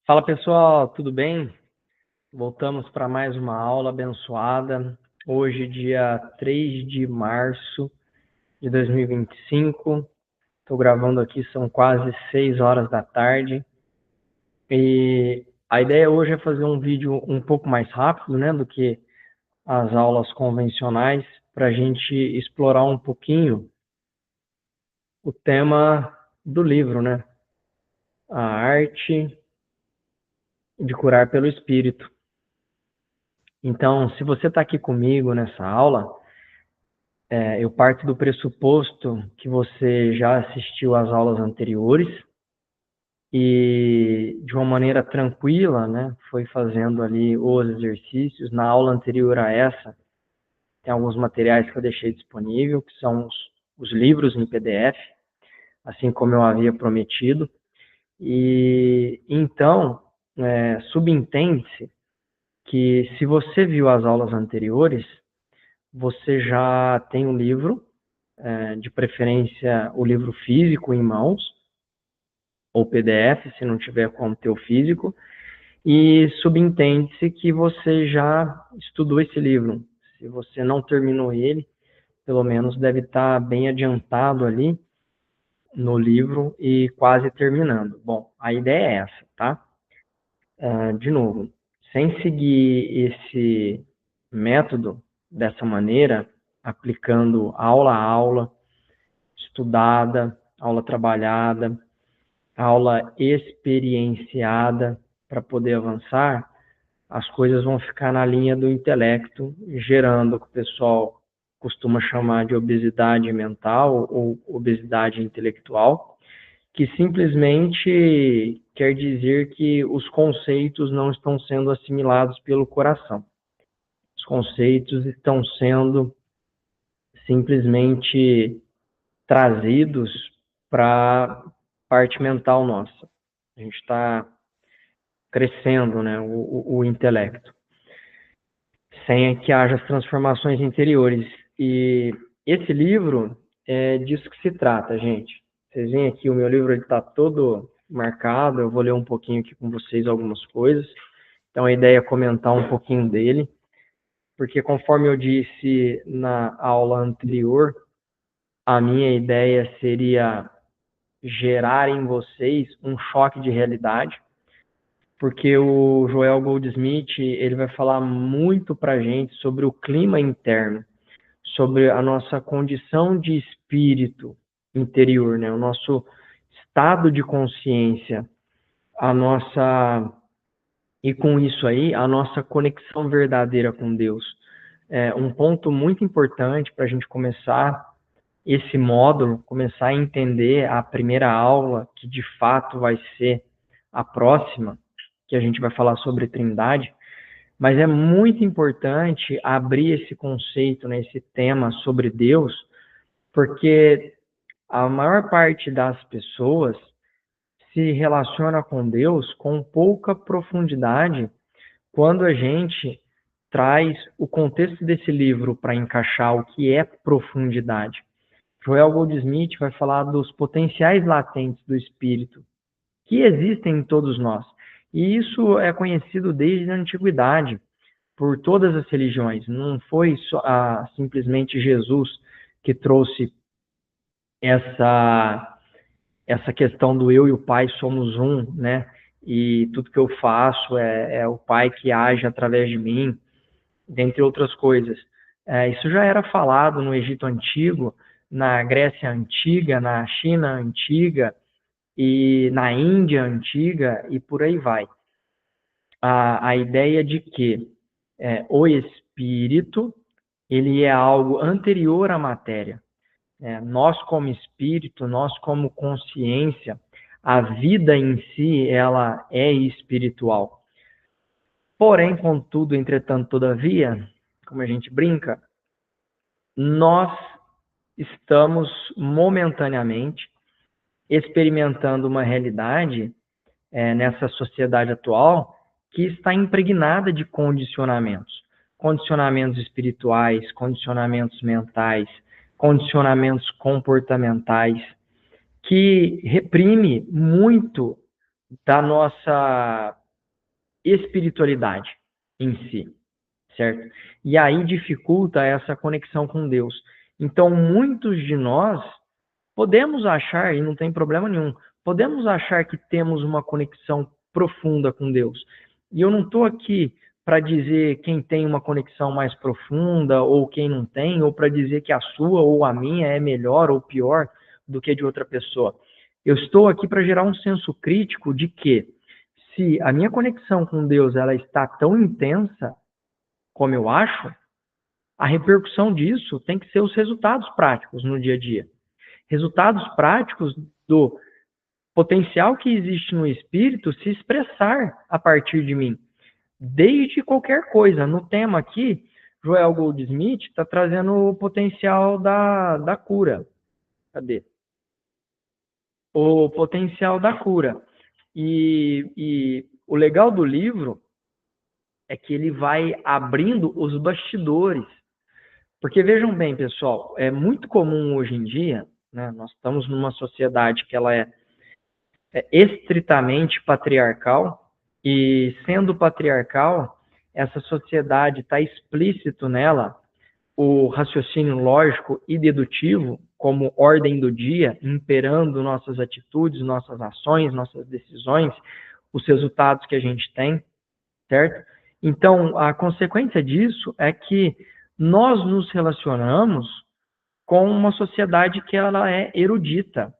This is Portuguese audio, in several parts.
Fala pessoal, tudo bem? Voltamos para mais uma aula abençoada. Hoje, dia 3 de março de 2025. Estou gravando aqui, são quase 6 horas da tarde. E a ideia hoje é fazer um vídeo um pouco mais rápido, né, do que as aulas convencionais, para a gente explorar um pouquinho o tema do livro, né? A arte de curar pelo espírito. Então, se você está aqui comigo nessa aula, eu parto do pressuposto que você já assistiu às aulas anteriores e, de uma maneira tranquila, né, foi fazendo ali os exercícios. Na aula anterior a essa, tem alguns materiais que eu deixei disponível, que são os livros em PDF, assim como eu havia prometido. E então, subentende-se que se você viu as aulas anteriores, você já tem um livro, de preferência o livro físico em mãos, ou PDF, se não tiver como ter o físico, e subentende-se que você já estudou esse livro. Se você não terminou ele, pelo menos deve estar bem adiantado ali no livro e quase terminando. Bom, a ideia é essa, tá? De novo, sem seguir esse método dessa maneira, aplicando aula a aula, estudada, aula trabalhada, aula experienciada para poder avançar, as coisas vão ficar na linha do intelecto, gerando o que o pessoal costuma chamar de obesidade mental ou obesidade intelectual, que simplesmente quer dizer que os conceitos não estão sendo assimilados pelo coração. Os conceitos estão sendo simplesmente trazidos para a parte mental nossa. A gente está crescendo, né, o intelecto, sem que haja as transformações interiores. E esse livro é disso que se trata, gente. Vocês veem aqui, o meu livro está todo marcado, eu vou ler um pouquinho aqui com vocês algumas coisas. Então a ideia é comentar um pouquinho dele, porque conforme eu disse na aula anterior, a minha ideia seria gerar em vocês um choque de realidade, porque o Joel Goldsmith ele vai falar muito para a gente sobre o clima interno, sobre a nossa condição de espírito interior, né? O nosso estado de consciência, a nossa e com isso aí a nossa conexão verdadeira com Deus. É um ponto muito importante para a gente começar esse módulo, começar a entender a primeira aula, que de fato vai ser a próxima, que a gente vai falar sobre Trindade, mas é muito importante abrir esse conceito, né, esse tema sobre Deus, porque a maior parte das pessoas se relaciona com Deus com pouca profundidade quando a gente traz o contexto desse livro para encaixar o que é profundidade. Joel Goldsmith vai falar dos potenciais latentes do espírito que existem em todos nós. E isso é conhecido desde a antiguidade por todas as religiões. Não foi simplesmente Jesus que trouxe essa questão do eu e o Pai somos um, né? E tudo que eu faço é o Pai que age através de mim, dentre outras coisas. Isso já era falado no Egito Antigo, na Grécia Antiga, na China Antiga e na Índia Antiga e por aí vai. A ideia de que o espírito ele é algo anterior à matéria. Nós como espírito, nós como consciência, a vida em si ela é espiritual. Porém, contudo, entretanto, todavia, como a gente brinca, nós estamos momentaneamente experimentando uma realidade nessa sociedade atual que está impregnada de condicionamentos. Condicionamentos espirituais, condicionamentos mentais, condicionamentos comportamentais, que reprime muito da nossa espiritualidade em si, certo? E aí dificulta essa conexão com Deus. Então, muitos de nós podemos achar, e não tem problema nenhum, podemos achar que temos uma conexão profunda com Deus. E eu não estou aqui para dizer quem tem uma conexão mais profunda ou quem não tem, ou para dizer que a sua ou a minha é melhor ou pior do que a de outra pessoa. Eu estou aqui para gerar um senso crítico de que se a minha conexão com Deus ela está tão intensa como eu acho, a repercussão disso tem que ser os resultados práticos no dia a dia. Resultados práticos do potencial que existe no espírito se expressar a partir de mim, desde qualquer coisa. No tema aqui, Joel Goldsmith está trazendo o potencial da cura. Cadê? O potencial da cura. E o legal do livro é que ele vai abrindo os bastidores. Porque vejam bem, pessoal, é muito comum hoje em dia, né, nós estamos numa sociedade que ela é estritamente patriarcal, e sendo patriarcal, essa sociedade está explícito nela o raciocínio lógico e dedutivo como ordem do dia, imperando nossas atitudes, nossas ações, nossas decisões, os resultados que a gente tem, certo? Então, a consequência disso é que nós nos relacionamos com uma sociedade que ela é erudita,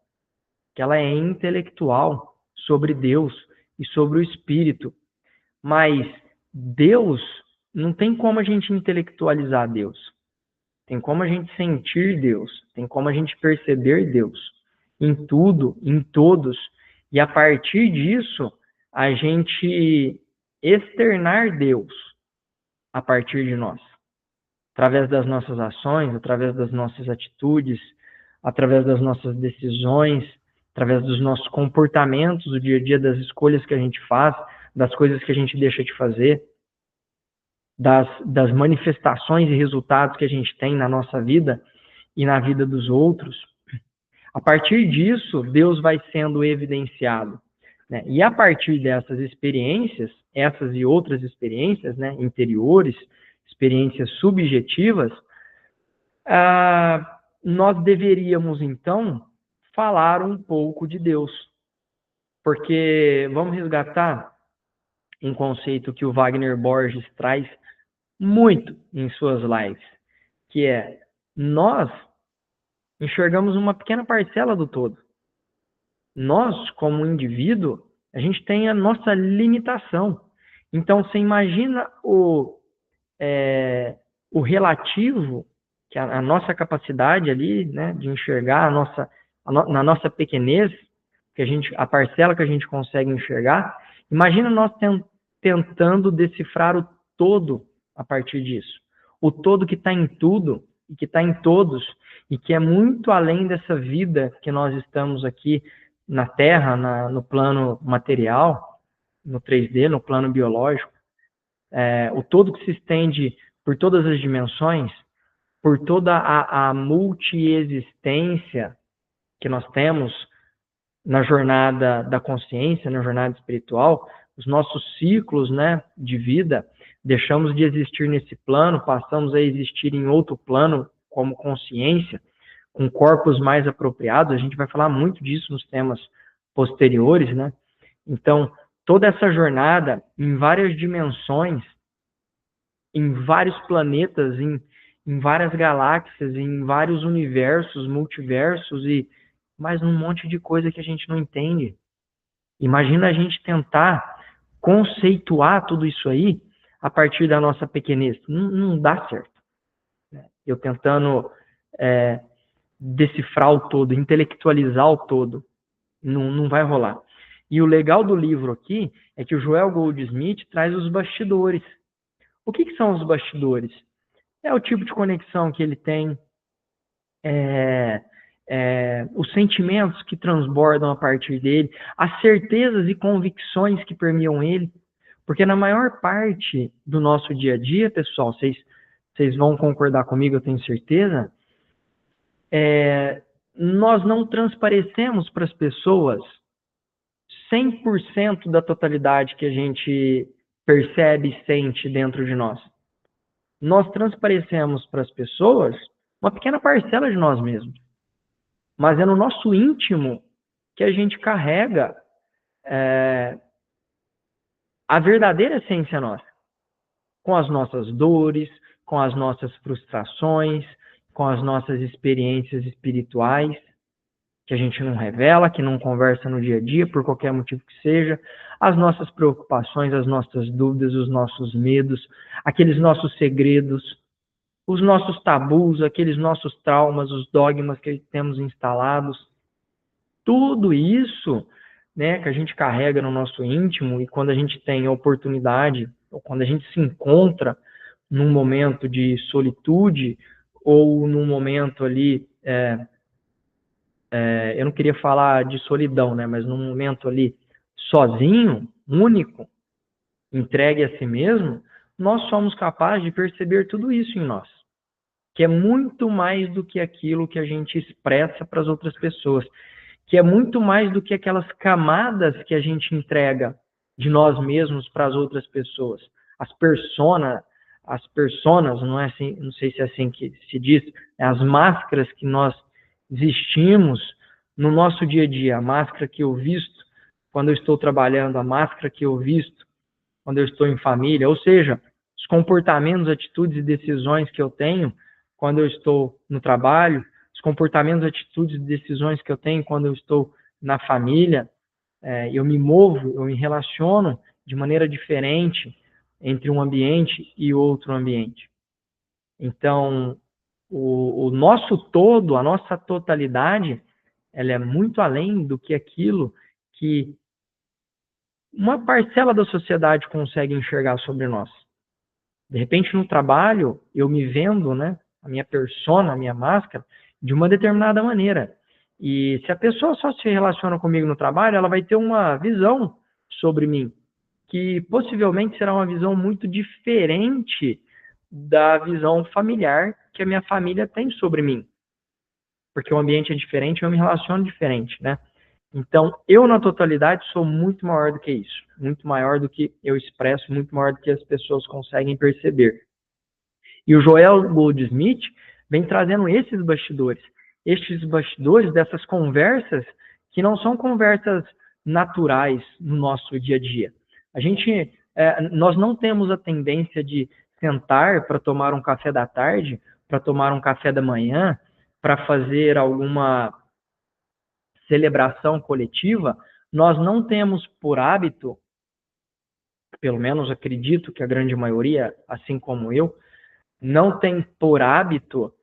que ela é intelectual sobre Deus e sobre o Espírito. Mas Deus, não tem como a gente intelectualizar Deus. Tem como a gente sentir Deus. Tem como a gente perceber Deus. Em tudo, em todos. E a partir disso, a gente externar Deus a partir de nós. Através das nossas ações, através das nossas atitudes, através das nossas decisões, através dos nossos comportamentos do dia a dia, das escolhas que a gente faz, das coisas que a gente deixa de fazer, das manifestações e resultados que a gente tem na nossa vida e na vida dos outros. A partir disso, Deus vai sendo evidenciado, né? E a partir dessas experiências, essas e outras experiências, né, interiores, experiências subjetivas, nós deveríamos, então, falar um pouco de Deus. Porque vamos resgatar um conceito que o Wagner Borges traz muito em suas lives, que é: nós enxergamos uma pequena parcela do todo. Nós, como indivíduo, a gente tem a nossa limitação. Então, você imagina o relativo, que a nossa capacidade ali, né, de enxergar na nossa pequenez, a parcela que a gente consegue enxergar. Imagina nós tentando decifrar o todo a partir disso. O todo que está em tudo e que está em todos e que é muito além dessa vida que nós estamos aqui na Terra, no plano material, no 3D, no plano biológico. O todo que se estende por todas as dimensões, por toda a multiexistência que nós temos na jornada da consciência, na jornada espiritual, os nossos ciclos, né, de vida, deixamos de existir nesse plano, passamos a existir em outro plano como consciência, com corpos mais apropriados. A gente vai falar muito disso nos temas posteriores, né? Então, toda essa jornada em várias dimensões, em vários planetas, em várias galáxias, em vários universos, multiversos e mais um monte de coisa que a gente não entende. Imagina a gente tentar conceituar tudo isso aí a partir da nossa pequenez. Não dá certo. Eu tentando decifrar o todo, intelectualizar o todo, não vai rolar. E o legal do livro aqui é que o Joel Goldsmith traz os bastidores. O que são os bastidores? É o tipo de conexão que ele tem, os sentimentos que transbordam a partir dele, as certezas e convicções que permeiam ele. Porque na maior parte do nosso dia a dia, pessoal, vocês vão concordar comigo, eu tenho certeza, nós não transparecemos para as pessoas 100% da totalidade que a gente percebe e sente dentro de nós. Nós transparecemos para as pessoas uma pequena parcela de nós mesmos. Mas é no nosso íntimo que a gente carrega a verdadeira essência nossa. Com as nossas dores, com as nossas frustrações, com as nossas experiências espirituais, que a gente não revela, que não conversa no dia a dia, por qualquer motivo que seja, as nossas preocupações, as nossas dúvidas, os nossos medos, aqueles nossos segredos, os nossos tabus, aqueles nossos traumas, os dogmas que temos instalados. Tudo isso, né, que a gente carrega no nosso íntimo, e quando a gente tem a oportunidade, ou quando a gente se encontra num momento de solitude, ou num momento ali, eu não queria falar de solidão, né, mas num momento ali sozinho, único, entregue a si mesmo, nós somos capazes de perceber tudo isso em nós, que é muito mais do que aquilo que a gente expressa para as outras pessoas, que é muito mais do que aquelas camadas que a gente entrega de nós mesmos para as outras pessoas. As personas, não é assim, não sei se é assim que se diz, as máscaras que nós vestimos no nosso dia a dia, a máscara que eu visto quando eu estou trabalhando, a máscara que eu visto quando eu estou em família, ou seja, os comportamentos, atitudes e decisões que eu tenho quando eu estou no trabalho, os comportamentos, atitudes e decisões que eu tenho quando eu estou na família, eu me movo, eu me relaciono de maneira diferente entre um ambiente e outro ambiente. Então, o nosso todo, a nossa totalidade, ela é muito além do que aquilo que uma parcela da sociedade consegue enxergar sobre nós. De repente, no trabalho, eu me vendo, né, a minha persona, a minha máscara, de uma determinada maneira. E se a pessoa só se relaciona comigo no trabalho, ela vai ter uma visão sobre mim, que possivelmente será uma visão muito diferente da visão familiar que a minha família tem sobre mim. Porque o ambiente é diferente, eu me relaciono diferente, né? Então, eu na totalidade sou muito maior do que isso, muito maior do que eu expresso, muito maior do que as pessoas conseguem perceber. E o Joel Goldsmith vem trazendo esses bastidores dessas conversas que não são conversas naturais no nosso dia a dia. Nós não temos a tendência de sentar para tomar um café da tarde, para tomar um café da manhã, para fazer alguma celebração coletiva. Nós não temos por hábito, pelo menos acredito que a grande maioria, assim como eu, não tem por hábito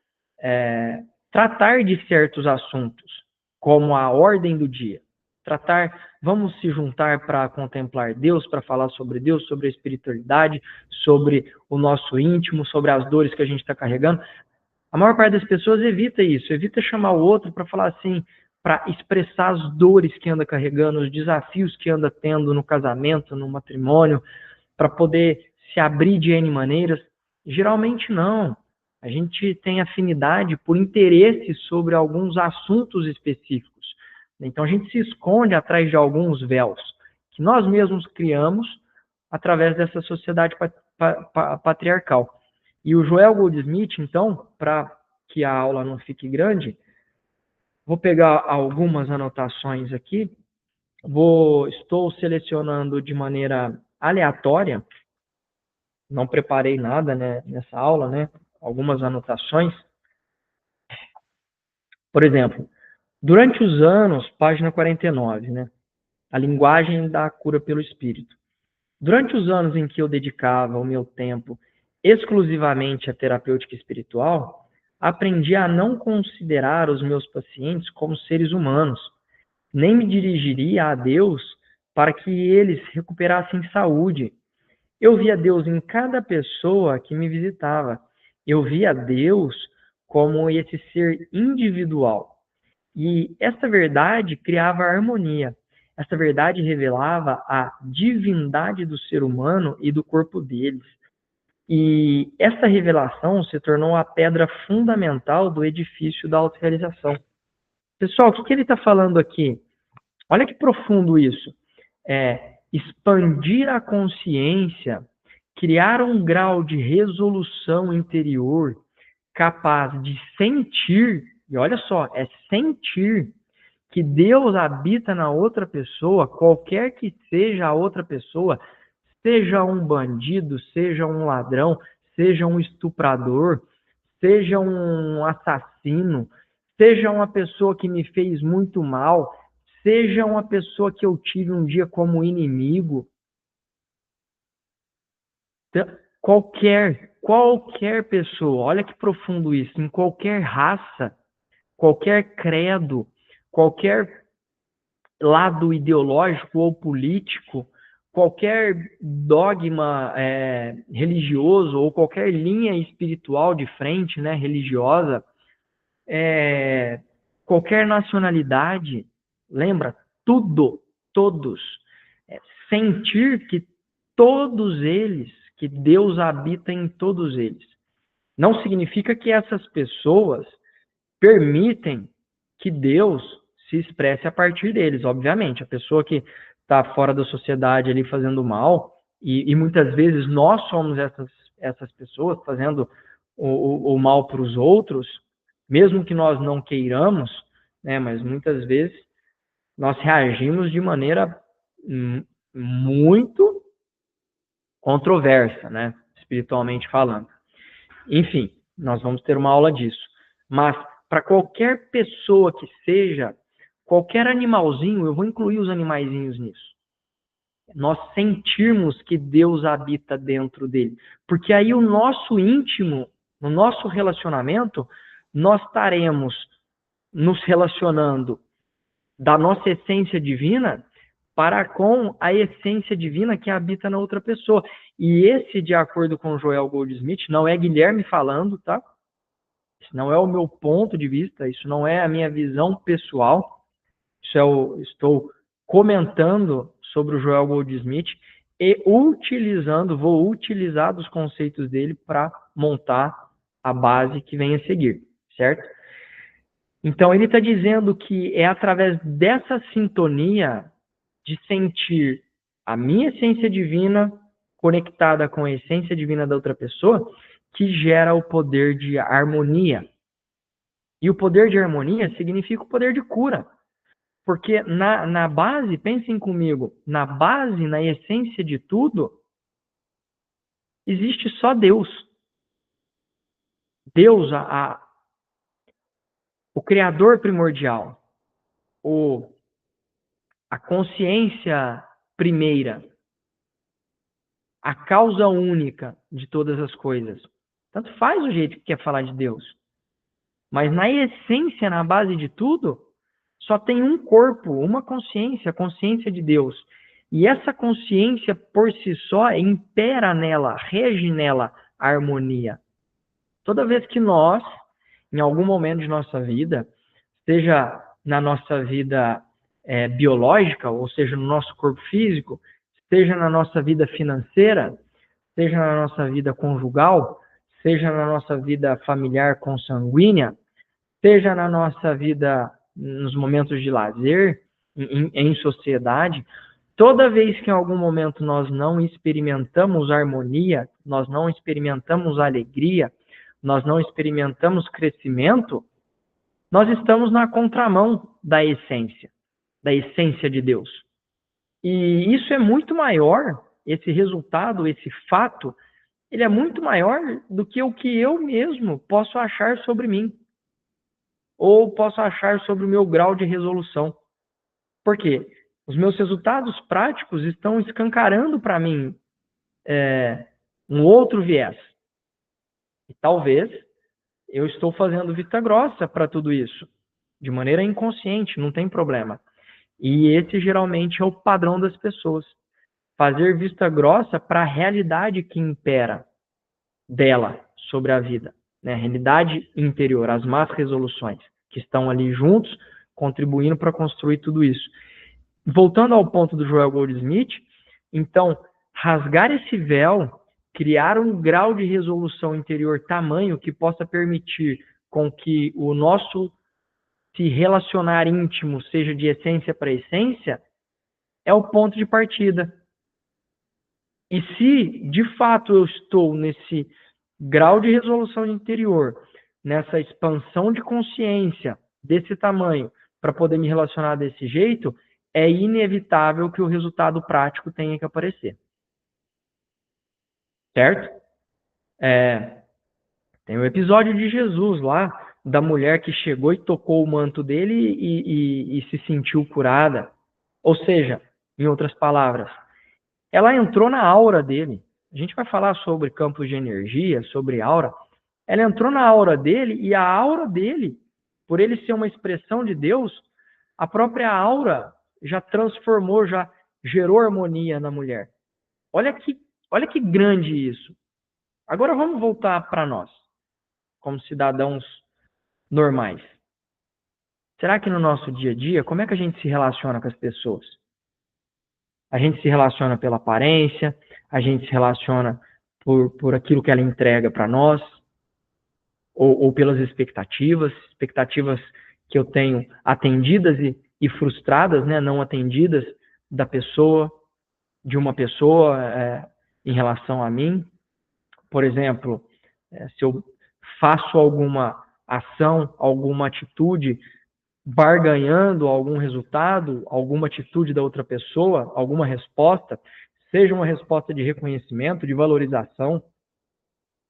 tratar de certos assuntos, como a ordem do dia. Vamos se juntar para contemplar Deus, para falar sobre Deus, sobre a espiritualidade, sobre o nosso íntimo, sobre as dores que a gente está carregando. A maior parte das pessoas evita isso, evita chamar o outro para falar assim, para expressar as dores que anda carregando, os desafios que anda tendo no casamento, no matrimônio, para poder se abrir de N maneiras. Geralmente não. A gente tem afinidade por interesse sobre alguns assuntos específicos. Então a gente se esconde atrás de alguns véus que nós mesmos criamos através dessa sociedade patriarcal. E o Joel Goldsmith, então, para que a aula não fique grande, vou pegar algumas anotações aqui. Estou selecionando de maneira aleatória, não preparei nada, né, nessa aula, né? Algumas anotações. Por exemplo, durante os anos, página 49, né? A linguagem da cura pelo espírito. Durante os anos em que eu dedicava o meu tempo exclusivamente à terapêutica espiritual, aprendi a não considerar os meus pacientes como seres humanos, nem me dirigiria a Deus para que eles recuperassem saúde. Eu via Deus em cada pessoa que me visitava. Eu via Deus como esse ser individual. E essa verdade criava harmonia. Essa verdade revelava a divindade do ser humano e do corpo deles. E essa revelação se tornou a pedra fundamental do edifício da autorrealização. Pessoal, o que ele está falando aqui? Olha que profundo isso. expandir a consciência, criar um grau de resolução interior capaz de sentir, e olha só, é sentir que Deus habita na outra pessoa, qualquer que seja a outra pessoa, seja um bandido, seja um ladrão, seja um estuprador, seja um assassino, seja uma pessoa que me fez muito mal, seja uma pessoa que eu tive um dia como inimigo. Qualquer pessoa, olha que profundo isso, em qualquer raça, qualquer credo, qualquer lado ideológico ou político, qualquer dogma religioso ou qualquer linha espiritual de frente, né, religiosa, qualquer nacionalidade, lembra, todos, sentir que todos eles, que Deus habita em todos eles. Não significa que essas pessoas permitem que Deus se expresse a partir deles, obviamente. A pessoa que está fora da sociedade ali fazendo mal, e muitas vezes nós somos essas pessoas fazendo o mal para os outros, mesmo que nós não queiramos, né, mas muitas vezes nós reagimos de maneira muito controversa, né, espiritualmente falando. Enfim, nós vamos ter uma aula disso. Mas para qualquer pessoa que seja, qualquer animalzinho, eu vou incluir os animaizinhos nisso. Nós sentirmos que Deus habita dentro dele. Porque aí o nosso íntimo, no nosso relacionamento, nós estaremos nos relacionando da nossa essência divina para com a essência divina que habita na outra pessoa. E esse, de acordo com Joel Goldsmith, não é Guilherme falando, tá? Isso não é o meu ponto de vista, isso não é a minha visão pessoal. Isso estou comentando sobre o Joel Goldsmith e vou utilizar dos conceitos dele para montar a base que vem a seguir, certo? Então, ele está dizendo que é através dessa sintonia de sentir a minha essência divina conectada com a essência divina da outra pessoa que gera o poder de harmonia. E o poder de harmonia significa o poder de cura. Porque na base, pensem comigo, na base, na essência de tudo, existe só Deus. Deus, o Criador primordial, a consciência primeira, a causa única de todas as coisas. Tanto faz o jeito que quer falar de Deus. Mas na essência, na base de tudo, só tem um corpo, uma consciência, a consciência de Deus. E essa consciência, por si só, impera nela, rege nela a harmonia. Toda vez que nós, em algum momento de nossa vida, seja na nossa vida biológica, ou seja, no nosso corpo físico, seja na nossa vida financeira, seja na nossa vida conjugal, seja na nossa vida familiar consanguínea, seja na nossa vida nos momentos de lazer, em sociedade, toda vez que em algum momento nós não experimentamos harmonia, nós não experimentamos alegria, nós não experimentamos crescimento, nós estamos na contramão da essência de Deus. E isso é muito maior, esse resultado, esse fato, ele é muito maior do que o que eu mesmo posso achar sobre mim. Ou posso achar sobre o meu grau de resolução. Por quê? Os meus resultados práticos estão escancarando para mim um outro viés. E talvez eu estou fazendo vista grossa para tudo isso, de maneira inconsciente, não tem problema. E esse geralmente é o padrão das pessoas. Fazer vista grossa para a realidade que impera dela sobre a vida. Né? A realidade interior, as más resoluções que estão ali juntos, contribuindo para construir tudo isso. Voltando ao ponto do Joel Goldsmith, então, rasgar esse véu, criar um grau de resolução interior tamanho que possa permitir com que o nosso se relacionar íntimo seja de essência para essência, é o ponto de partida. E se, de fato, eu estou nesse grau de resolução interior, nessa expansão de consciência desse tamanho, para poder me relacionar desse jeito, é inevitável que o resultado prático tenha que aparecer. Certo? Tem o episódio de Jesus lá, da mulher que chegou e tocou o manto dele e se sentiu curada. Ou seja, em outras palavras, ela entrou na aura dele. A gente vai falar sobre campos de energia, sobre aura. Ela entrou na aura dele e a aura dele, por ele ser uma expressão de Deus, a própria aura já transformou, já gerou harmonia na mulher. Olha que grande isso. Agora vamos voltar para nós, como cidadãos normais. Será que no nosso dia a dia, como é que a gente se relaciona com as pessoas? A gente se relaciona pela aparência, a gente se relaciona por aquilo que ela entrega para nós, ou pelas expectativas que eu tenho atendidas e frustradas, né, não atendidas da pessoa, de uma pessoa em relação a mim. Por exemplo, se eu faço alguma ação, alguma atitude, barganhando algum resultado, alguma atitude da outra pessoa, alguma resposta, seja uma resposta de reconhecimento, de valorização,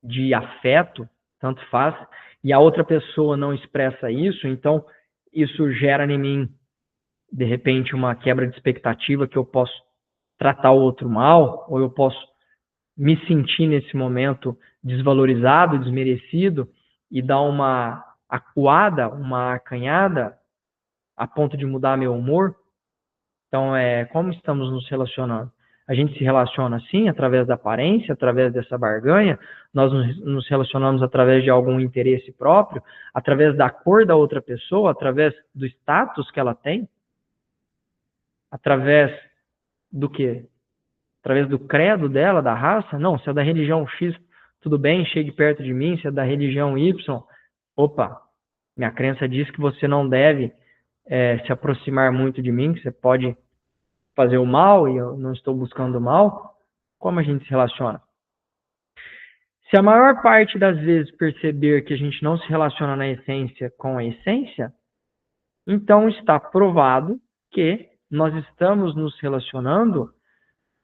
de afeto, tanto faz, e a outra pessoa não expressa isso, então isso gera em mim, de repente, uma quebra de expectativa que eu posso tratar o outro mal, ou eu posso me sentir nesse momento desvalorizado, desmerecido, e dar uma acuada, uma acanhada, a ponto de mudar meu humor. Então, como estamos nos relacionando? A gente se relaciona assim, através da aparência, através dessa barganha, nós nos relacionamos através de algum interesse próprio, através da cor da outra pessoa, através do status que ela tem, através do quê? Através do credo dela, da raça? Não, se é da religião X, tudo bem, chegue perto de mim, se é da religião Y, opa, minha crença diz que você não deve se aproximar muito de mim, que você pode fazer o mal e eu não estou buscando o mal. Como a gente se relaciona? Se a maior parte das vezes perceber que a gente não se relaciona na essência com a essência, então está provado que nós estamos nos relacionando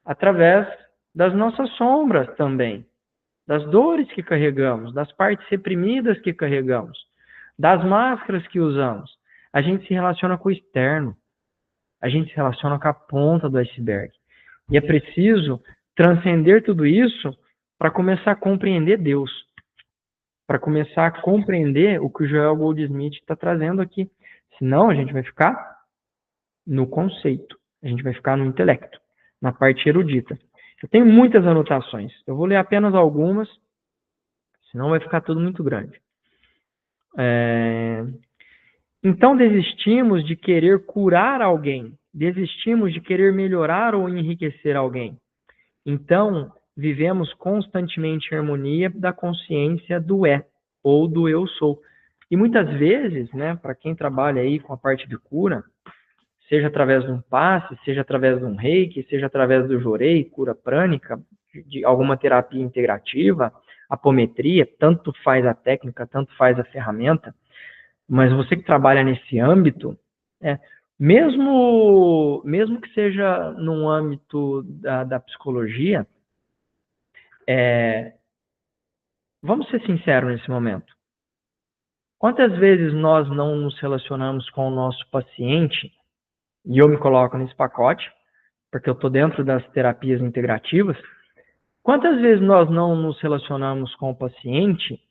através das nossas sombras também, das dores que carregamos, das partes reprimidas que carregamos, das máscaras que usamos. A gente se relaciona com o externo, a gente se relaciona com a ponta do iceberg. E é preciso transcender tudo isso para começar a compreender Deus, para começar a compreender o que o Joel Goldsmith está trazendo aqui. Senão a gente vai ficar no conceito, a gente vai ficar no intelecto, na parte erudita. Eu tenho muitas anotações, eu vou ler apenas algumas, senão vai ficar tudo muito grande. Então desistimos de querer curar alguém, desistimos de querer melhorar ou enriquecer alguém. Então vivemos constantemente em harmonia da consciência do ou do eu sou. E muitas vezes, né, para quem trabalha aí com a parte de cura, seja através de um passe, seja através de um reiki, seja através do jorei, cura prânica, de alguma terapia integrativa, apometria, tanto faz a técnica, tanto faz a ferramenta, mas você que trabalha nesse âmbito, mesmo que seja num âmbito da psicologia, vamos ser sinceros nesse momento. Quantas vezes nós não nos relacionamos com o nosso paciente, e eu me coloco nesse pacote, porque eu estou dentro das terapias integrativas, quantas vezes nós não nos relacionamos com o paciente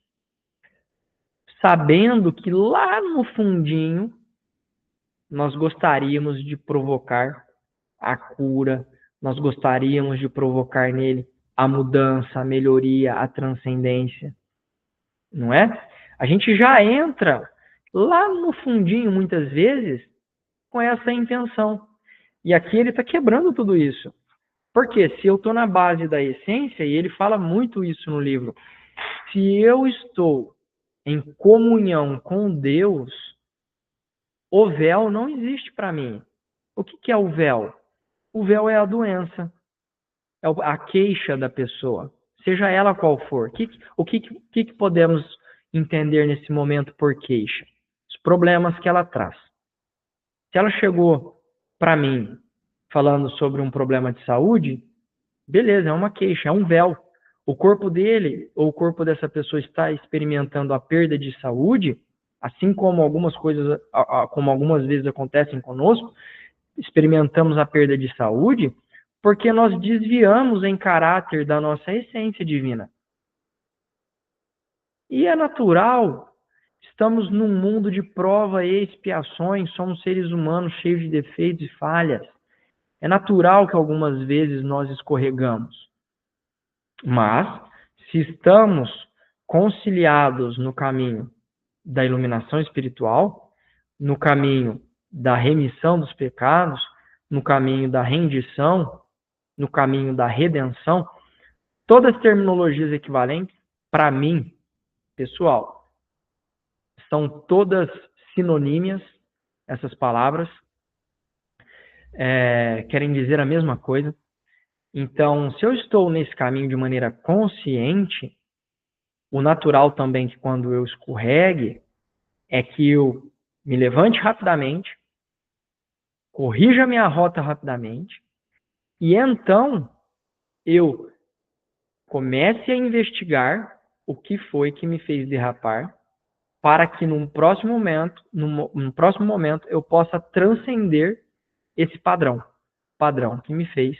sabendo que lá no fundinho nós gostaríamos de provocar a cura, nós gostaríamos de provocar nele a mudança, a melhoria, a transcendência, não é? A gente já entra lá no fundinho, muitas vezes, com essa intenção. E aqui ele está quebrando tudo isso. Porque se eu estou na base da essência, e ele fala muito isso no livro, se eu estou em comunhão com Deus, o véu não existe para mim. O que é o véu? O véu é a doença, é a queixa da pessoa, seja ela qual for. O que podemos entender nesse momento por queixa? Os problemas que ela traz. Se ela chegou para mim falando sobre um problema de saúde, beleza, é uma queixa, é um véu. O corpo dele ou o corpo dessa pessoa está experimentando a perda de saúde, assim como algumas coisas, como algumas vezes acontecem conosco, experimentamos a perda de saúde porque nós desviamos em caráter da nossa essência divina. E é natural, estamos num mundo de prova e expiações, somos seres humanos cheios de defeitos e falhas. É natural que algumas vezes nós escorregamos. Mas, se estamos conciliados no caminho da iluminação espiritual, no caminho da remissão dos pecados, no caminho da rendição, no caminho da redenção, todas as terminologias equivalentes, para mim, pessoal, são todas sinonímias, essas palavras, querem dizer a mesma coisa. Então, se eu estou nesse caminho de maneira consciente, o natural também que quando eu escorregue é que eu me levante rapidamente, corrija minha rota rapidamente, e então eu comece a investigar o que foi que me fez derrapar, para que num próximo momento eu possa transcender esse padrão que me fez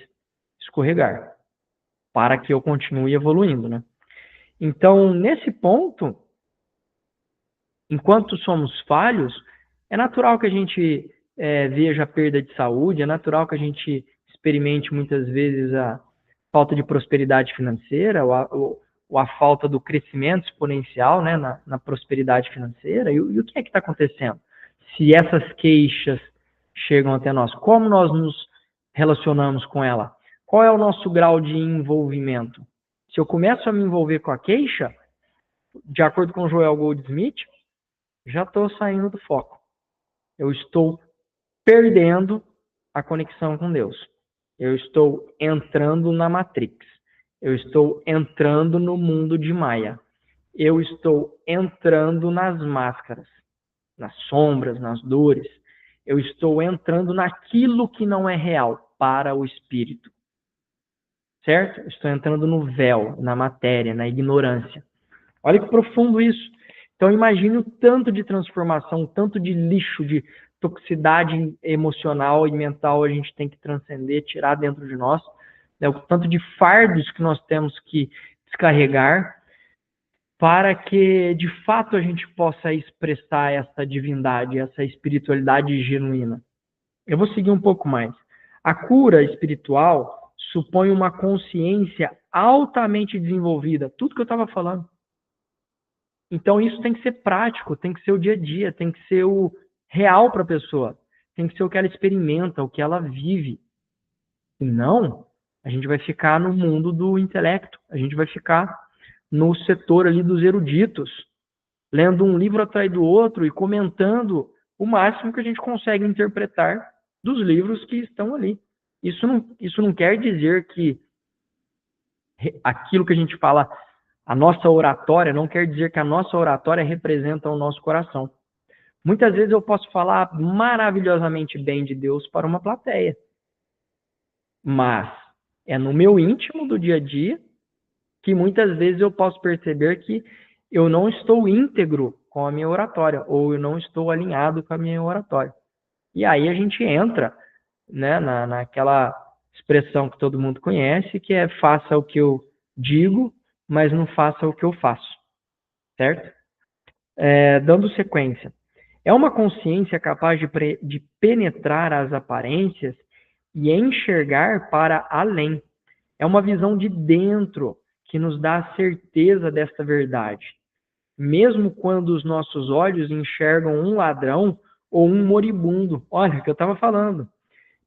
escorregar, para que eu continue evoluindo, né? Então, nesse ponto, enquanto somos falhos, é natural que a gente veja a perda de saúde, é natural que a gente experimente muitas vezes a falta de prosperidade financeira, ou a falta do crescimento exponencial, né, na prosperidade financeira. E o que é que está acontecendo? Se essas queixas chegam até nós, como nós nos relacionamos com ela? Qual é o nosso grau de envolvimento? Se eu começo a me envolver com a queixa, de acordo com Joel Goldsmith, já estou saindo do foco. Eu estou perdendo a conexão com Deus. Eu estou entrando na Matrix. Eu estou entrando no mundo de Maia. Eu estou entrando nas máscaras, nas sombras, nas dores. Eu estou entrando naquilo que não é real para o espírito. Certo? Eu estou entrando no véu, na matéria, na ignorância. Olha que profundo isso. Então imagine o tanto de transformação, o tanto de lixo, de toxicidade emocional e mental a gente tem que transcender, tirar dentro de nós, né? O tanto de fardos que nós temos que descarregar para que de fato a gente possa expressar essa divindade, essa espiritualidade genuína. Eu vou seguir um pouco mais. A cura espiritual supõe uma consciência altamente desenvolvida, tudo que eu estava falando. Então isso tem que ser prático, tem que ser o dia a dia, tem que ser o real para a pessoa, tem que ser o que ela experimenta, o que ela vive. Senão, a gente vai ficar no mundo do intelecto, a gente vai ficar no setor ali dos eruditos, lendo um livro atrás do outro e comentando o máximo que a gente consegue interpretar dos livros que estão ali. Isso não quer dizer que aquilo que a gente fala, a nossa oratória, não quer dizer que a nossa oratória representa o nosso coração. Muitas vezes eu posso falar maravilhosamente bem de Deus para uma plateia, mas é no meu íntimo do dia a dia que muitas vezes eu posso perceber que eu não estou íntegro com a minha oratória, ou eu não estou alinhado com a minha oratória. E aí a gente entra, né, naquela expressão que todo mundo conhece, que é faça o que eu digo, mas não faça o que eu faço. Certo? Dando sequência. É uma consciência capaz de penetrar as aparências e enxergar para além. É uma visão de dentro que nos dá a certeza desta verdade. Mesmo quando os nossos olhos enxergam um ladrão ou um moribundo. Olha o que eu estava falando.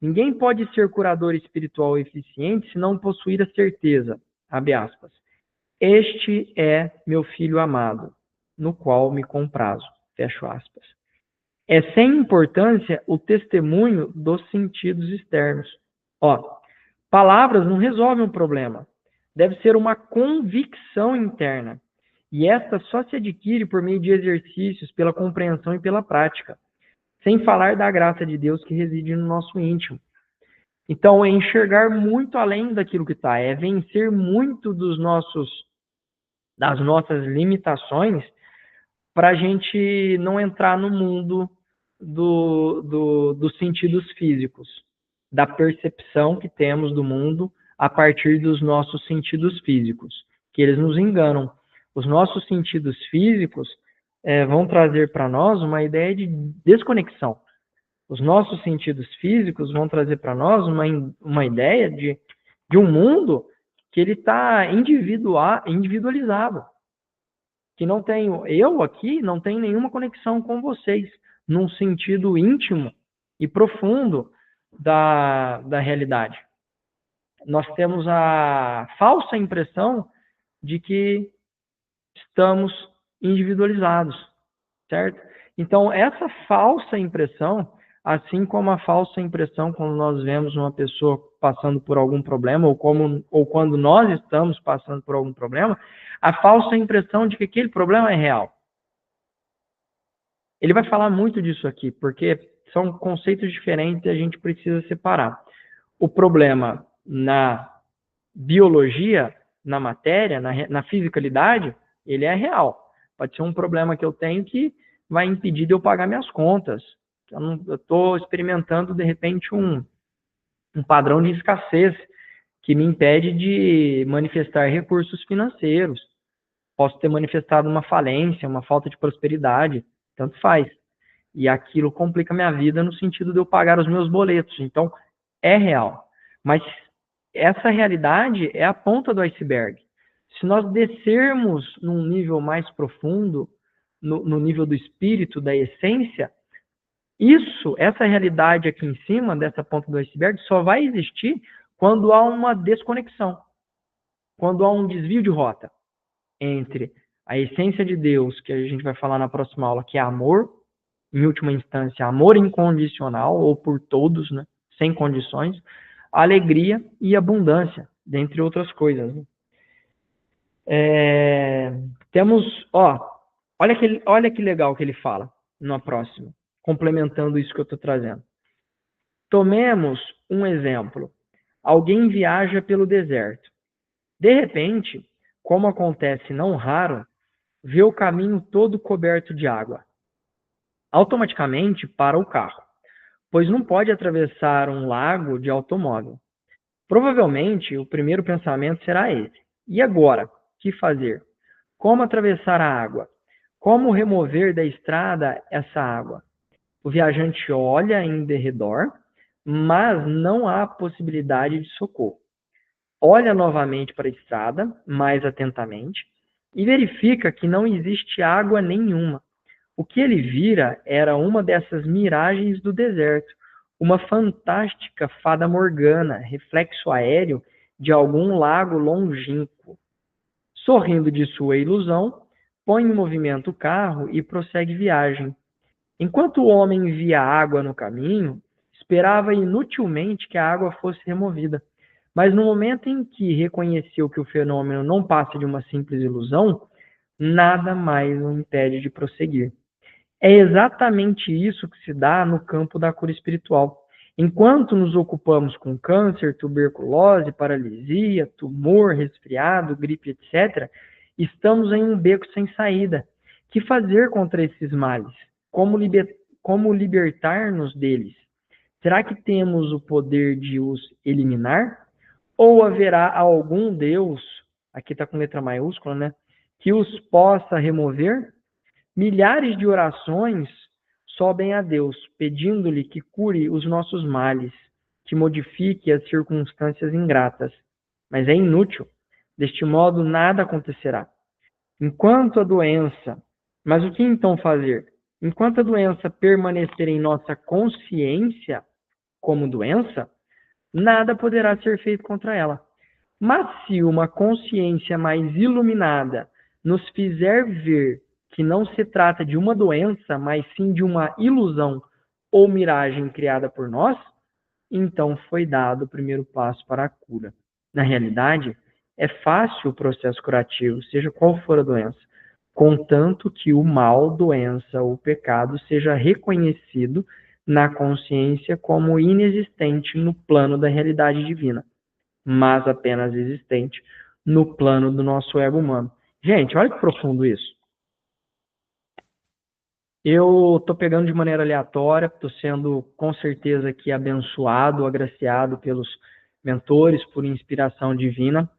Ninguém pode ser curador espiritual eficiente se não possuir a certeza, abre aspas, este é meu filho amado, no qual me comprazo, fecho aspas. É sem importância o testemunho dos sentidos externos. Ó, palavras não resolvem o problema. Deve ser uma convicção interna. E esta só se adquire por meio de exercícios, pela compreensão e pela prática. Sem falar da graça de Deus que reside no nosso íntimo. Então, é enxergar muito além daquilo que está. É vencer muito das nossas limitações para a gente não entrar no mundo dos sentidos físicos, da percepção que temos do mundo a partir dos nossos sentidos físicos, que eles nos enganam. Os nossos sentidos físicos vão trazer para nós uma ideia de desconexão. Os nossos sentidos físicos vão trazer para nós uma ideia de um mundo que ele está individualizado. Que não tenho, eu aqui não tenho nenhuma conexão com vocês, num sentido íntimo e profundo da realidade. Nós temos a falsa impressão de que estamos individualizados, certo? Então, essa falsa impressão, assim como a falsa impressão quando nós vemos uma pessoa passando por algum problema, ou quando nós estamos passando por algum problema, a falsa impressão de que aquele problema é real. Ele vai falar muito disso aqui, porque são conceitos diferentes e a gente precisa separar. O problema na biologia, na matéria, na fisicalidade, ele é real. Pode ser um problema que eu tenho que vai impedir de eu pagar minhas contas. Eu estou experimentando, de repente, um padrão de escassez que me impede de manifestar recursos financeiros. Posso ter manifestado uma falência, uma falta de prosperidade, tanto faz. E aquilo complica minha vida no sentido de eu pagar os meus boletos. Então, é real. Mas essa realidade é a ponta do iceberg. Se nós descermos num nível mais profundo, no nível do espírito, da essência, essa realidade aqui em cima, dessa ponta do iceberg, só vai existir quando há uma desconexão, quando há um desvio de rota entre a essência de Deus, que a gente vai falar na próxima aula, que é amor, em última instância, amor incondicional, ou por todos, né, sem condições, alegria e abundância, dentre outras coisas. Né? Temos, olha que legal que ele fala na próxima, complementando isso que eu estou trazendo. Tomemos um exemplo. Alguém viaja pelo deserto. De repente, como acontece não raro, vê o caminho todo coberto de água. Automaticamente para o carro, pois não pode atravessar um lago de automóvel. Provavelmente, o primeiro pensamento será esse. E agora? O que fazer? Como atravessar a água? Como remover da estrada essa água? O viajante olha em derredor, mas não há possibilidade de socorro. Olha novamente para a estrada, mais atentamente, e verifica que não existe água nenhuma. O que ele vira era uma dessas miragens do deserto, uma fantástica fada morgana, reflexo aéreo de algum lago longínquo. Sorrindo de sua ilusão, põe em movimento o carro e prossegue viagem. Enquanto o homem via água no caminho, esperava inutilmente que a água fosse removida. Mas no momento em que reconheceu que o fenômeno não passa de uma simples ilusão, nada mais o impede de prosseguir. É exatamente isso que se dá no campo da cura espiritual. Enquanto nos ocupamos com câncer, tuberculose, paralisia, tumor, resfriado, gripe, etc., estamos em um beco sem saída. Que fazer contra esses males? Como libertar-nos deles? Será que temos o poder de os eliminar? Ou haverá algum Deus, aqui está com letra maiúscula, né, que os possa remover? Milhares de orações sobem a Deus, pedindo-lhe que cure os nossos males, que modifique as circunstâncias ingratas. Mas é inútil. Deste modo, nada acontecerá. Mas o que então fazer? Enquanto a doença permanecer em nossa consciência como doença, nada poderá ser feito contra ela. Mas se uma consciência mais iluminada nos fizer ver que não se trata de uma doença, mas sim de uma ilusão ou miragem criada por nós, então foi dado o primeiro passo para a cura. Na realidade, é fácil o processo curativo, seja qual for a doença, contanto que o mal, doença ou pecado seja reconhecido na consciência como inexistente no plano da realidade divina, mas apenas existente no plano do nosso ego humano. Gente, olha que profundo isso. Eu estou pegando de maneira aleatória, estou sendo com certeza aqui abençoado, agraciado pelos mentores, por inspiração divina,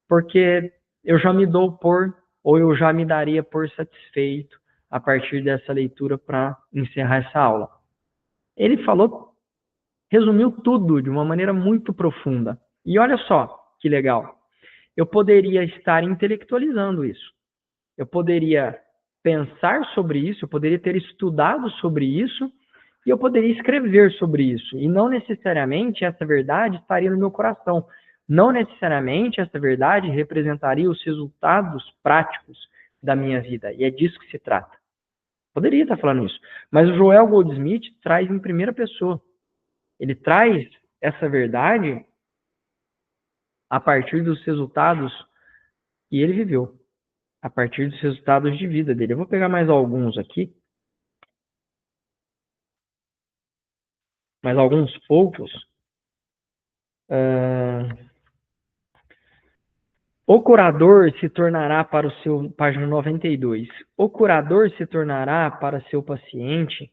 porque eu já me dou por, ou eu já me daria por satisfeito a partir dessa leitura para encerrar essa aula. Ele falou, resumiu tudo de uma maneira muito profunda. E olha só que legal. Eu poderia estar intelectualizando isso. Eu poderia pensar sobre isso, eu poderia ter estudado sobre isso e eu poderia escrever sobre isso. E não necessariamente essa verdade estaria no meu coração. Não necessariamente essa verdade representaria os resultados práticos da minha vida. E é disso que se trata. Poderia estar falando isso. Mas o Joel Goldsmith traz em primeira pessoa. Ele traz essa verdade a partir dos resultados que ele viveu, a partir dos resultados de vida dele. Eu vou pegar mais alguns aqui, mais alguns poucos. O curador se tornará para o seu, página 92, o curador se tornará para seu paciente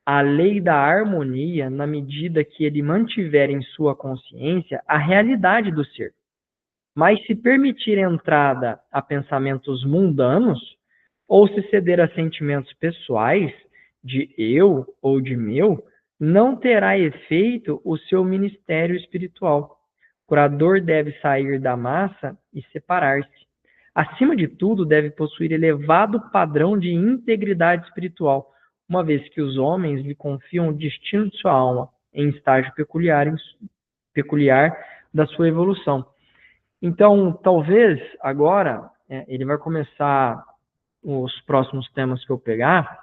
a lei da harmonia na medida que ele mantiver em sua consciência a realidade do ser. Mas se permitir entrada a pensamentos mundanos, ou se ceder a sentimentos pessoais, de eu ou de meu, não terá efeito o seu ministério espiritual. O curador deve sair da massa e separar-se. Acima de tudo, deve possuir elevado padrão de integridade espiritual, uma vez que os homens lhe confiam o destino de sua alma em estágio peculiar da sua evolução. Então, talvez agora, ele vai começar, os próximos temas que eu pegar,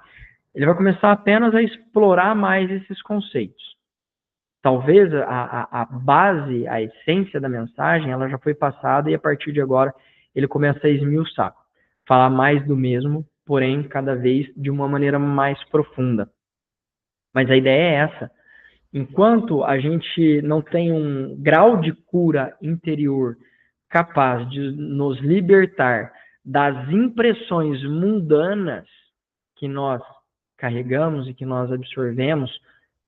ele vai começar apenas a explorar mais esses conceitos. Talvez a base, a essência da mensagem, ela já foi passada e a partir de agora ele começa a esmiuçar, falar mais do mesmo, porém cada vez de uma maneira mais profunda. Mas a ideia é essa. Enquanto a gente não tem um grau de cura interior capaz de nos libertar das impressões mundanas que nós carregamos e que nós absorvemos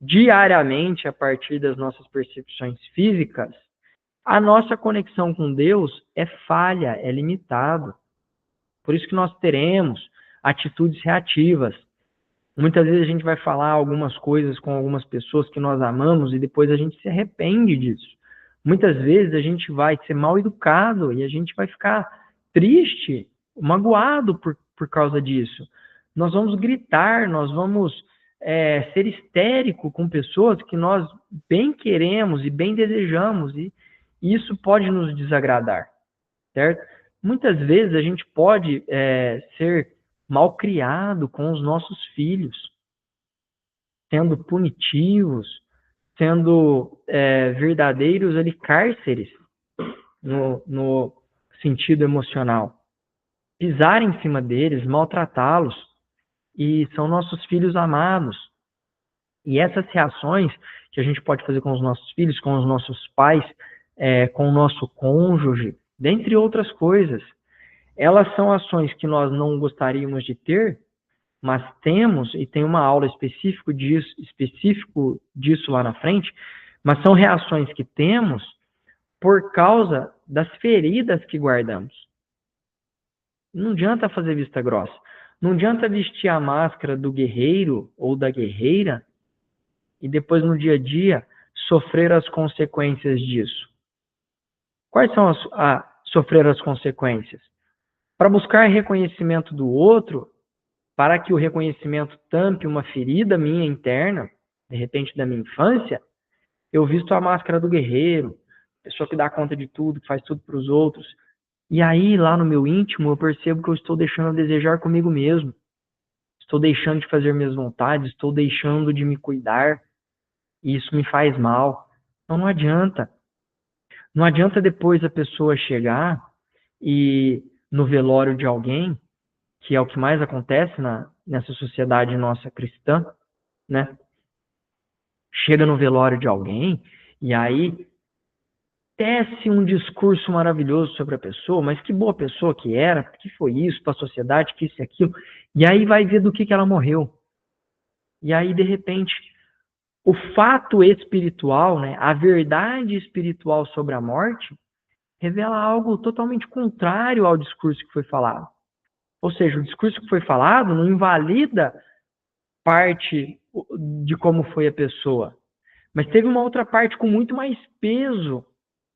diariamente a partir das nossas percepções físicas, a nossa conexão com Deus é falha, é limitado. Por isso que nós teremos atitudes reativas. Muitas vezes a gente vai falar algumas coisas com algumas pessoas que nós amamos e depois a gente se arrepende disso. Muitas vezes a gente vai ser mal educado e a gente vai ficar triste, magoado por causa disso. Nós vamos gritar, nós vamos ser histérico com pessoas que nós bem queremos e bem desejamos e isso pode nos desagradar, certo? Muitas vezes a gente pode ser mal criado com os nossos filhos, sendo punitivos, sendo verdadeiros ali cárceres no sentido emocional. Pisar em cima deles, maltratá-los, e são nossos filhos amados. E essas reações que a gente pode fazer com os nossos filhos, com os nossos pais, com o nosso cônjuge, dentre outras coisas, elas são ações que nós não gostaríamos de ter, mas temos, e tem uma aula específico disso lá na frente, mas são reações que temos por causa das feridas que guardamos. Não adianta fazer vista grossa. Não adianta vestir a máscara do guerreiro ou da guerreira e depois no dia a dia sofrer as consequências disso. Quais são sofrer as consequências? Para buscar reconhecimento do outro, para que o reconhecimento tampe uma ferida minha interna, de repente da minha infância, eu visto a máscara do guerreiro, pessoa que dá conta de tudo, que faz tudo para os outros. E aí, lá no meu íntimo, eu percebo que eu estou deixando a desejar comigo mesmo. Estou deixando de fazer minhas vontades, estou deixando de me cuidar. E isso me faz mal. Então não adianta. Não adianta depois a pessoa chegar e no velório de alguém, que é o que mais acontece nessa sociedade nossa cristã, né? Chega no velório de alguém e aí tece um discurso maravilhoso sobre a pessoa, mas que boa pessoa que era, que foi isso para a sociedade, que isso e aquilo. E aí vai ver do que ela morreu. E aí, de repente, o fato espiritual, né, a verdade espiritual sobre a morte, revela algo totalmente contrário ao discurso que foi falado. Ou seja, o discurso que foi falado não invalida parte de como foi a pessoa, mas teve uma outra parte com muito mais peso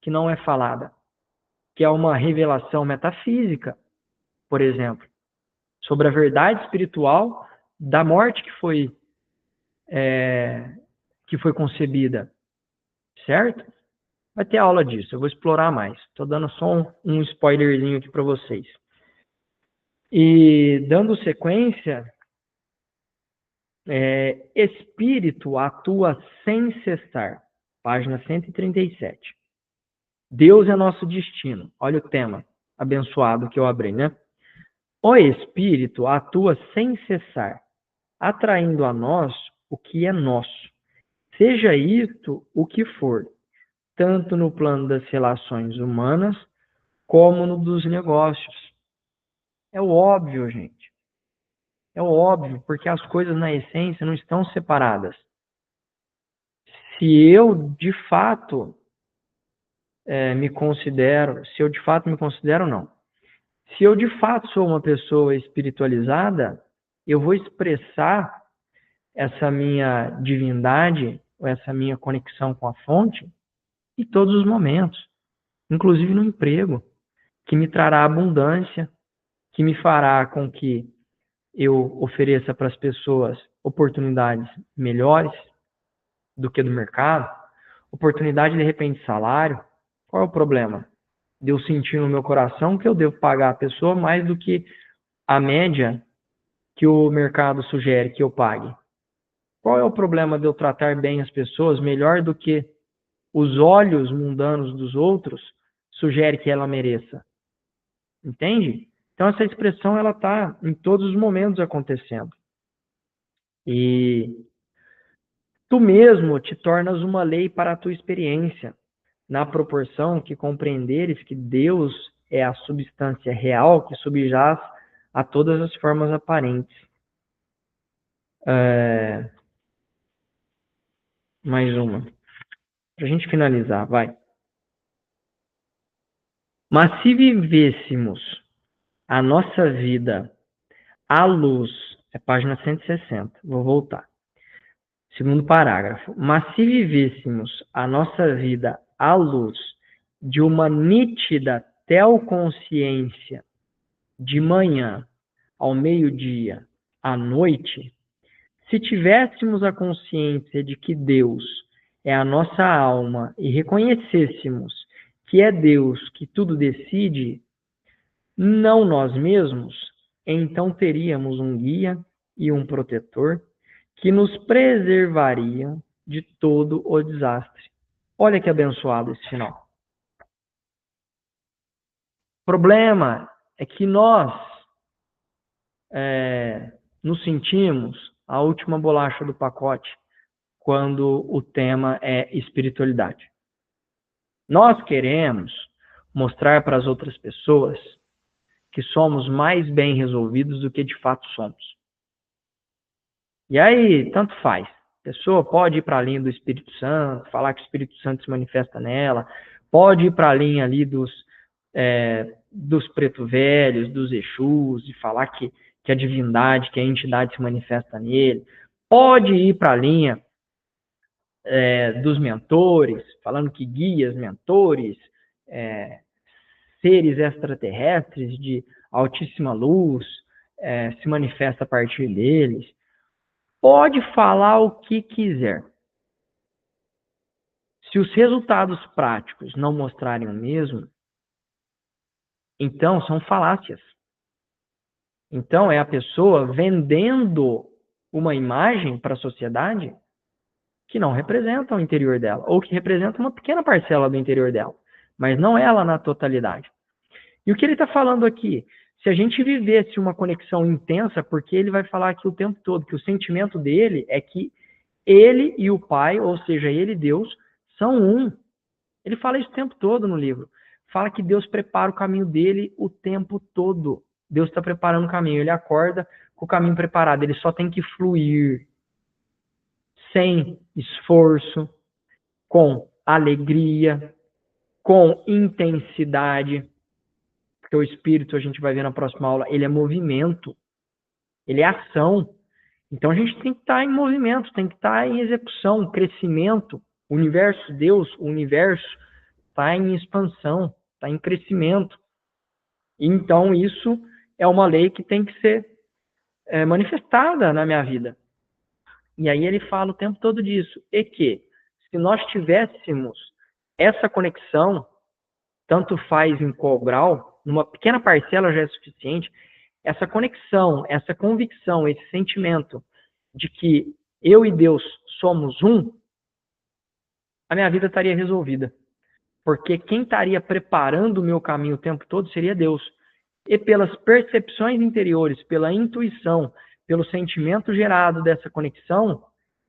que não é falada, que é uma revelação metafísica, por exemplo, sobre a verdade espiritual da morte que foi concebida, certo? Vai ter aula disso, eu vou explorar mais. Estou dando só um spoilerzinho aqui para vocês. E dando sequência, espírito atua sem cessar. Página 137. Deus é nosso destino. Olha o tema abençoado que eu abri, né? O espírito atua sem cessar, atraindo a nós o que é nosso. Seja isto o que for, tanto no plano das relações humanas como no dos negócios. É o óbvio, gente. É o óbvio, porque as coisas na essência não estão separadas. Se eu de fato me considero, não. Se eu de fato sou uma pessoa espiritualizada, eu vou expressar essa minha divindade, ou essa minha conexão com a fonte, em todos os momentos, inclusive no emprego, que me trará abundância, que me fará com que eu ofereça para as pessoas oportunidades melhores do que do mercado, oportunidade de repente de salário. Qual é o problema? De eu sentir no meu coração que eu devo pagar a pessoa mais do que a média que o mercado sugere que eu pague. Qual é o problema de eu tratar bem as pessoas melhor do que os olhos mundanos dos outros sugerem que ela mereça? Entende? Então essa expressão ela está em todos os momentos acontecendo. E tu mesmo te tornas uma lei para a tua experiência, na proporção que compreenderes que Deus é a substância real que subjaz a todas as formas aparentes. Mais uma. Para a gente finalizar, vai. Mas se vivêssemos a nossa vida à luz, é página 160, vou voltar. Segundo parágrafo. Mas se vivêssemos a nossa vida à luz de uma nítida teoconsciência de manhã ao meio-dia, à noite, se tivéssemos a consciência de que Deus é a nossa alma e reconhecêssemos que é Deus que tudo decide, não nós mesmos, então teríamos um guia e um protetor que nos preservariam de todo o desastre. Olha que abençoado esse final. O problema é que nós nos sentimos a última bolacha do pacote quando o tema é espiritualidade. Nós queremos mostrar para as outras pessoas que somos mais bem resolvidos do que de fato somos. E aí, tanto faz. A pessoa pode ir para a linha do Espírito Santo, falar que o Espírito Santo se manifesta nela, pode ir para a linha ali dos preto velhos, dos Exus, e falar que a divindade, que a entidade se manifesta nele. Pode ir para a linha dos mentores, falando que guias, mentores, seres extraterrestres de altíssima luz, se manifesta a partir deles. Pode falar o que quiser. Se os resultados práticos não mostrarem o mesmo, então são falácias. Então é a pessoa vendendo uma imagem para a sociedade que não representam o interior dela, ou que representam uma pequena parcela do interior dela, mas não ela na totalidade. E o que ele está falando aqui? Se a gente vivesse uma conexão intensa, porque ele vai falar aqui o tempo todo que o sentimento dele é que ele e o Pai, ou seja, ele e Deus, são um. Ele fala isso o tempo todo no livro. Fala que Deus prepara o caminho dele o tempo todo. Deus está preparando o caminho. Ele acorda com o caminho preparado. Ele só tem que fluir sem esforço, com alegria, com intensidade. Porque o Espírito, a gente vai ver na próxima aula, ele é movimento, ele é ação. Então a gente tem que estar em movimento, tem que estar em execução, crescimento. O universo, Deus, o universo está em expansão, está em crescimento. Então isso é uma lei que tem que ser manifestada na minha vida. E aí ele fala o tempo todo disso. E que, se nós tivéssemos essa conexão, tanto faz em qual grau, numa pequena parcela já é suficiente, essa conexão, essa convicção, esse sentimento de que eu e Deus somos um, a minha vida estaria resolvida. Porque quem estaria preparando o meu caminho o tempo todo seria Deus. E pelas percepções interiores, pela intuição, pelo sentimento gerado dessa conexão,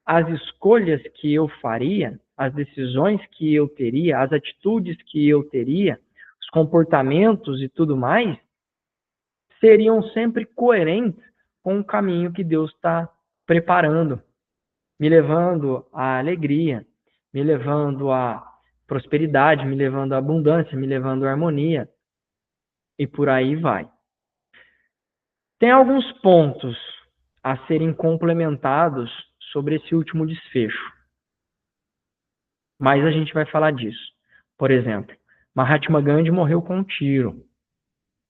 as escolhas que eu faria, as decisões que eu teria, as atitudes que eu teria, os comportamentos e tudo mais, seriam sempre coerentes com o caminho que Deus está preparando, me levando à alegria, me levando à prosperidade, me levando à abundância, me levando à harmonia, e por aí vai. Tem alguns pontos a serem complementados sobre esse último desfecho, mas a gente vai falar disso. Por exemplo, Mahatma Gandhi morreu com um tiro.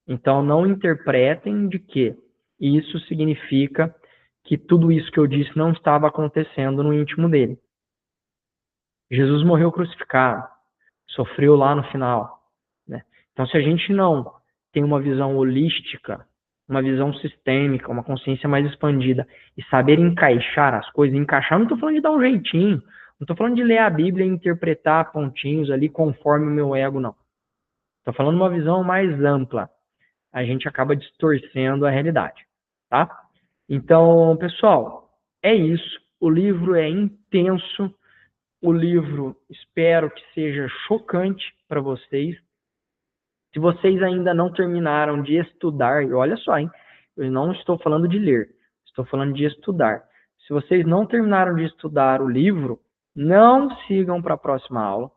Então não interpretem de que isso significa que tudo isso que eu disse não estava acontecendo no íntimo dele. Jesus morreu crucificado, sofreu lá no final, né? Então se a gente não tem uma visão holística, uma visão sistêmica, uma consciência mais expandida e saber encaixar as coisas, encaixar, não estou falando de dar um jeitinho, não estou falando de ler a Bíblia e interpretar pontinhos ali conforme o meu ego, não. Estou falando de uma visão mais ampla. A gente acaba distorcendo a realidade, tá? Então, pessoal, é isso. O livro é intenso. O livro, espero que seja chocante para vocês. Se vocês ainda não terminaram de estudar, e olha só, hein? Eu não estou falando de ler, estou falando de estudar. Se vocês não terminaram de estudar o livro, não sigam para a próxima aula.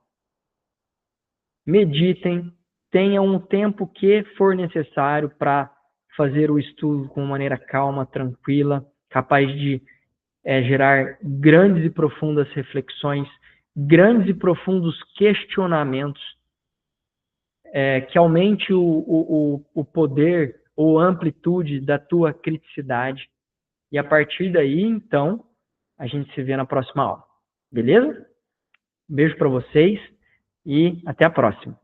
Meditem, tenham um tempo que for necessário para fazer o estudo com maneira calma, tranquila, capaz de gerar grandes e profundas reflexões, grandes e profundos questionamentos, que aumente o poder ou a amplitude da tua criticidade. E a partir daí, então, a gente se vê na próxima aula. Beleza? Um beijo para vocês e até a próxima.